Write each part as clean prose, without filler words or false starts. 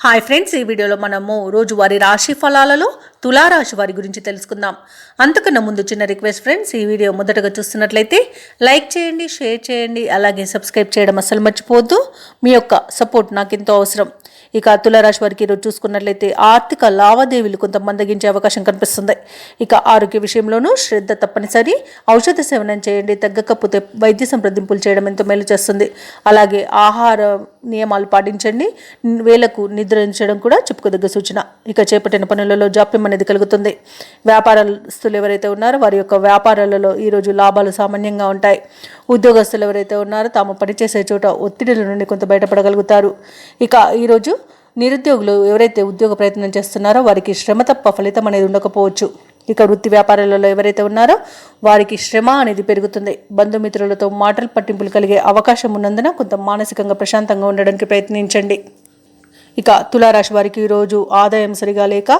Hi friends, ఈ వీడియోలో మనము రోజువారీ రాశి ఫలాలలో తులారాశి వారి గురించి తెలుసుకుందాం. అంతకన్నా ముందు చిన్న రిక్వెస్ట్ ఫ్రెండ్స్, ఈ వీడియో మొదటగా చూస్తున్నట్లయితే లైక్ చేయండి, షేర్ చేయండి, అలాగే సబ్స్క్రైబ్ చేయడం అస్సలు మర్చిపోవద్దు. మీ యొక్క సపోర్ట్ నాకు ఎంతో అవసరం. ఇక తులారాశి వారికి ఈరోజు చూసుకున్నట్లయితే ఆర్థిక లావాదేవీలు కొంత మందగించే అవకాశం కనిపిస్తుంది. ఇక ఆరోగ్య విషయంలోనూ శ్రద్ధ తప్పనిసరి. ఔషధ సేవనం చేయండి, తగ్గకపోతే వైద్య సంప్రదింపులు చేయడం ఎంతో మేలు చేస్తుంది. అలాగే ఆహార నియమాలు పాటించండి. వేలకు నిద్రించడం కూడా చెప్పుకోదగ్గ సూచన. ఇక చేపట్టిన పనులలో జాప్యం అనేది కలుగుతుంది. వ్యాపారస్తులు ఎవరైతే ఉన్నారో వారి యొక్క వ్యాపారాలలో ఈరోజు లాభాలు సామాన్యంగా ఉంటాయి. ఉద్యోగస్తులు ఎవరైతే ఉన్నారో తాము పనిచేసే చోట ఒత్తిడిల నుండి కొంత బయటపడగలుగుతారు. ఇక ఈరోజు నిరుద్యోగులు ఎవరైతే ఉద్యోగ ప్రయత్నం చేస్తున్నారో వారికి శ్రమ తప్ప ఫలితం అనేది ఉండకపోవచ్చు. ఇక వృత్తి వ్యాపారాలలో ఎవరైతే ఉన్నారో వారికి శ్రమ అనేది పెరుగుతుంది. బంధుమిత్రులతో మాటలు పట్టింపులు కలిగే అవకాశం ఉన్నందున కొంత మానసికంగా ప్రశాంతంగా ఉండడానికి ప్రయత్నించండి. ఇక తులారాశి వారికి ఈరోజు ఆదాయం సరిగా లేక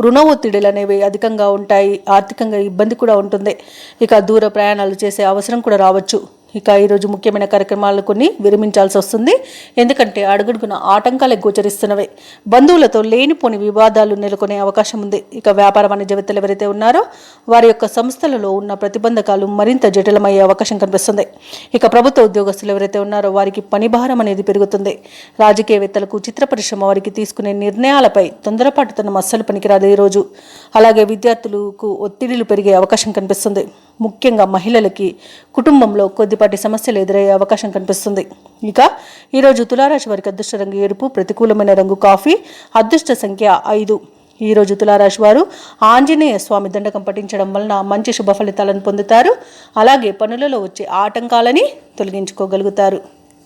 రుణ ఒత్తిడిలు అనేవి అధికంగా ఉంటాయి. ఆర్థికంగా ఇబ్బంది కూడా ఉంటుంది. ఇక దూర ప్రయాణాలు చేసే అవసరం కూడా రావచ్చు. ఇక ఈరోజు ముఖ్యమైన కార్యక్రమాలు కొన్ని విరమించాల్సి వస్తుంది. ఎందుకంటే అడుగడుగున ఆటంకాలే గోచరిస్తున్నవి. బంధువులతో లేనిపోని వివాదాలు నెలకొనే అవకాశం ఉంది. ఇక వ్యాపార వాణిజ్యవేత్తలు ఎవరైతే ఉన్నారో వారి యొక్క సంస్థలలో ఉన్న ప్రతిబంధకాలు మరింత జటిలమయ్యే అవకాశం కనిపిస్తుంది. ఇక ప్రభుత్వ ఉద్యోగస్తులు ఎవరైతే ఉన్నారో వారికి పని భారం అనేది పెరుగుతుంది. రాజకీయవేత్తలకు, చిత్ర పరిశ్రమ వారికి తీసుకునే నిర్ణయాలపై తొందరపాటుతనం అస్సలు పనికిరాదు ఈరోజు. అలాగే విద్యార్థులకు ఒత్తిడిలు పెరిగే అవకాశం కనిపిస్తుంది. ముఖ్యంగా మహిళలకి కుటుంబంలో కొద్దిపాటి సమస్యలు ఎదురయ్యే అవకాశం కనిపిస్తుంది. ఇక ఈరోజు తులారాశి వారికి అదృష్ట రంగు ఎరుపు, ప్రతికూలమైన రంగు కాఫీ, అదృష్ట సంఖ్య 5. ఈరోజు తులారాశి వారు ఆంజనేయ స్వామి దండకం పఠించడం వలన మంచి శుభ ఫలితాలను పొందుతారు. అలాగే పనులలో వచ్చే ఆటంకాలని తొలగించుకోగలుగుతారు.